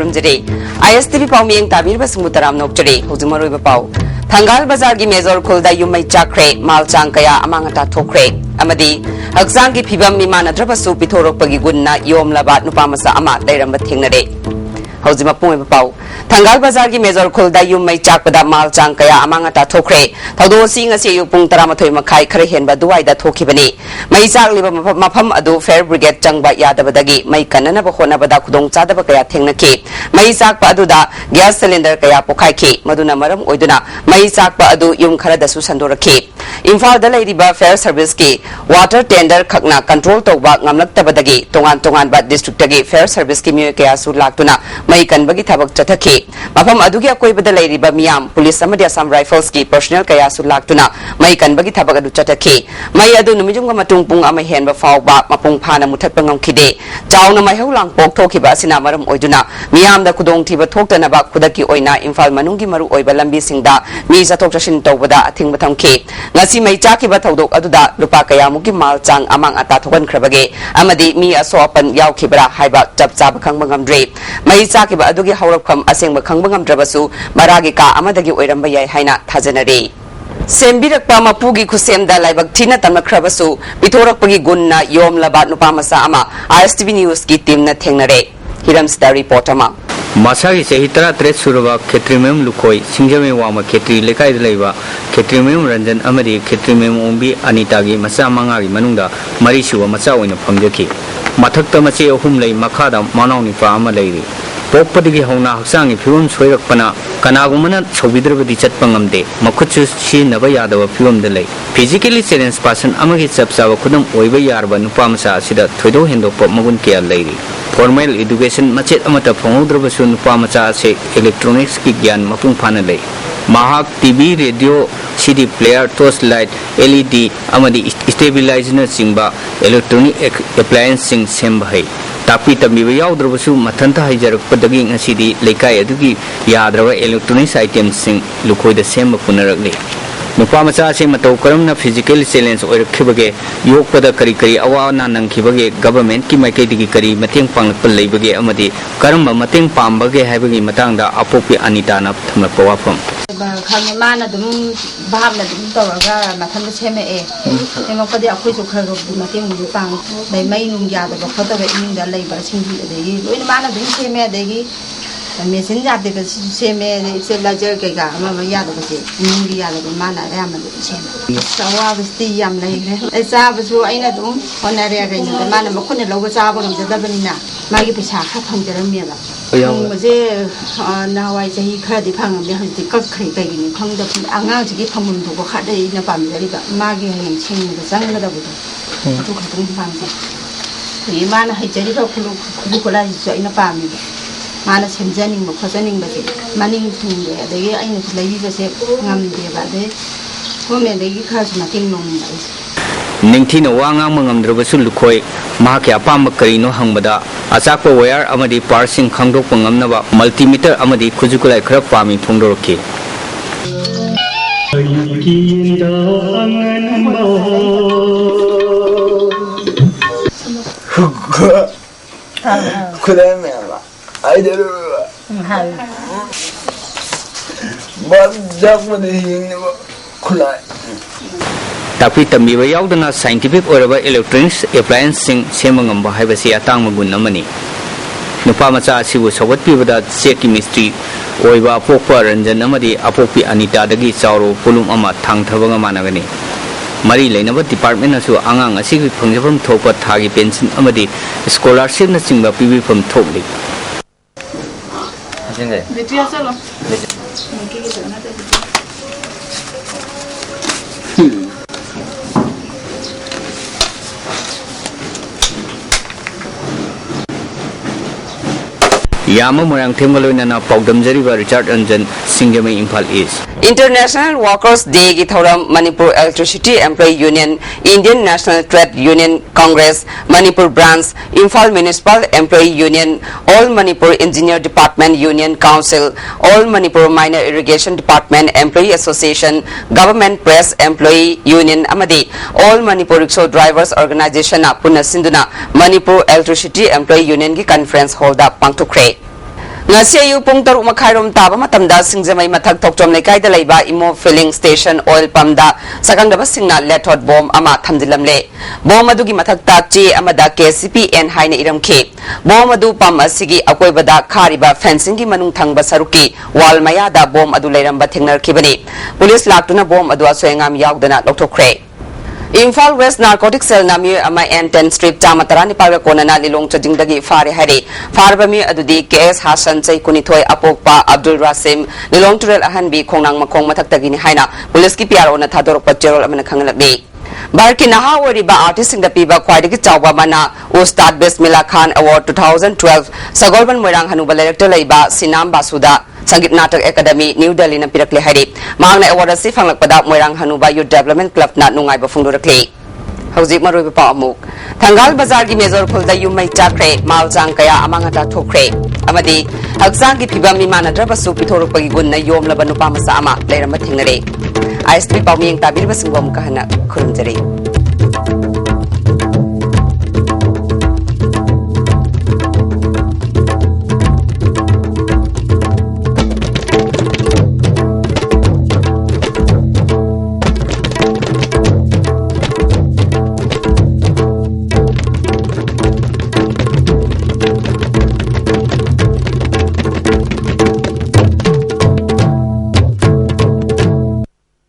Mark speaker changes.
Speaker 1: खुलुमजरे ISTV पाउमियंग ताबीर बसमुतराम नोक्चरे हुजुमरोय बपाउ थंगाल बाजार की major खुलदा युमै चाख्रे मालचांग कया अमांगता थोख्रे अमदी हक्सांग की फिबम मिमानद्रबसु पिथोरकपगी गुन्ना योमलाबा नुपामसा अमा लैरंब थेंगनरे हौजिमा पुंग बपाउ थंगाल बाजार की मेजर खुलदा युमै चाकपदा मालचांग कया अमांगता थोख्रे थौदोसी ngasi yu pung 13 makhai khare henba duwaida thokibani mai chakliba mafam adu fair brigade changba yadabadagi mai kanana ba khona bada khudong chadaba kaya thengnaki mai chakpa aduda gas cylinder kaya pokhaiki maduna maram oiduna mai chakpa adu yum khara dasu sandoraki imphal da leiriba fair service ki water tender khakna control tawba ngamlaktabadagi tongan ba district tagi fair service ki mi kaya su laktuna mai kanbagi thabak chathaki mafam adugi akoibada leiriba miyam police amadi assam rifles ki personnel kaya su laktuna mai kanbagi thabak adu chathaki mai adu numijumga matung pung ama henba fawba mapung phana muthatpa ngamkhide chawna mai haulang pok thokiba sina maram oiduna miyam da khudong thiba thoktana ba khudaki oina imphal manungi maru oiba lambi singda mi jathok jashin tawbada athing bathamki ngasi mai chakiba thodok aduda lupa kaya muki malchang amang ata thokan khrabage amadi mi asopan yaukibra haiba chap chap khangba ngamdre mai chakiba adugi haurakham asengba khangba ngamdrabasu maragi ka amadagi oiramba yai haina thajanare Sembirakpa mapugi kusemda laibak thina tamnakhrabasu pithorakpagi gunna yomlaba nupamasa ama ISTV News ki team na thengnare hiramsda report ama
Speaker 2: Masagi sehitara tres suraba khetrimem lukoi singjame wama khetri lekai leiba khetrimem ranjan amari khetrimem ombi anita gi masa manga gi manungda mari suwa masa oina phamjaki mathakta mache ahum lei makhada manauni pa ama leiri pokpadigi hona haksangi phibum soirakpana kanagumana chobidrabadi chatpangamde makhuchu si naba yadava phibum de lei physically challenged person amagi chapsawa khudam oiba yarba nupamasa asida thoido hendokpa magun kya leiri formal education machet amata phongodrabasu nupamasa ase electronics ki gyan mapung phana lei mahak TV radio CD player torch light LED amadi stabilizer singba electronic appliance sing sembhai tapi tambiba yaudrobasu mathanta haijarakpadagi ngasidi leikai adugi yadraba electronics items sing lukoida semba punarakle nupa macha se matau karamna physical challenge oirakhibage yokpada kari awana nangkhibage government ki maikai digi kari mateng panglakpa leibage amadi karamba mateng pambage haibagi matangda apopi anita na thamlakpa wafam
Speaker 3: khang mana dum bhabna dum tawraga matham cheme e emo padi akhoi su khar mateng mu pang dai mai nung ya da khota ga ing da leiba singji de loina mana dum cheme de gi machine ya de cheme stabilizer ke ga ma ya da ke nung ya da mana ya ma de cheme sawa basti yam lai re sa basu aina dum honare ga ni mana ma khone lo ga sa ba dum da banina ma gi pisa kha phang jaram me la मुझे नहावाई चाही खरदी फंगम हजि कखरे कहीं खंगद आगांगी फंगम थोब खादई पाजरीब मागे हयें सेंगद चंगदबदो अदु खतम पामसे माना हजरीब खुलु खुलाजिसु अइना पामीब माना सेमजनिंग खोजनिंगबसे morning थुंगे अदगी अइना लैबिबसे ngamदेब अदे गवर्नमेंटगी खरसु मतेंग नोंग
Speaker 2: Ningthina wangang mangamdrabasu lukhoi mahaki apamba karino hangbada achakpa wire amadi parsing khangdokpa ngamnaba multimeter amadi khujukulai khara pami thongdorki
Speaker 4: Kulemela aideru badjapmani hingni kulai
Speaker 2: tapi tambiba yaudana scientific oraba electronics appliance sing semangamba haibasi atang magun amani nupa macha asibu sawatpibada check chemistry oiba apokpa ranjan amadi apokpi anita dagi chawro pulum ama thangthabaga managani mari leinaba department asu angang asigi phangjabam thokpa thagi pension amadi scholarship na chingba pibi pham thokli ajenge betya chalo Yama Morang Timgalona Pogdam Jariva Richard Anjan Singjame Impal is
Speaker 1: International Workers Day ki thoram Manipur Electricity Employee Union Indian National Trade Union Congress Manipur Branch Imphal Municipal Employee Union All Manipur Engineer Department Union Council All Manipur Minor Irrigation Department Employee Association Government Press Employee Union amadi All Manipur Rickshaw Drivers Organization apuna sinduna Manipur Electricity Employee Union ki conference hold up pangtukre ngasi yu pung taruk makhairom taba matamda singjamai mathak thoktom lekai da leiba imo filling station oil pump da sakang daba singna lethot bomb ama thamdilamle bomb adugi mathak ta che amada KCPN haina iramkhe bomb adu pump asigi akoi bada khariba fencing gi manung thangba saruki wall maya da bomb adu leiramba thengnar khibani police laktuna bomb adu asoengam yaudana lokthokre Imphal West Narcotic Cell Nami ama N10 Strip Chamatarani Palga Konana Lilong Chajingdagi Fari Hari Farbami Adudi KS Hassan Chay Kunitoy Apokpa Abdul Rasim Lilong Turel Ahanbi Kongnang Makong Mataktagini Haina Police ki Piaro na Thadorok Pajerol amana Kangalabni Barki Naha Wariba Artist in the Piba Kwaidiki Chawba Mana Ustad Bismillah Khan Award 2012 Sagolban Moirang Hanuba Director Laiba Sinam Basuda Sangit Natak Academy New Delhi na pirakle hari Mangna award si fanglakpada Moirang Hanuba Youth Development Club na nungay ba fungdurakle Hauzik maroy pa amuk Tanggal Bazar gi Major Khulda Yumai Chakre Maljang kaya amangata thokre amadi hagsang gi phibam mi manadraba su pithoruk pagi gun na yom laba nupa masa ama leirama thingnare ISTV pawmiyeng tabir ba singwam kahana khurumjare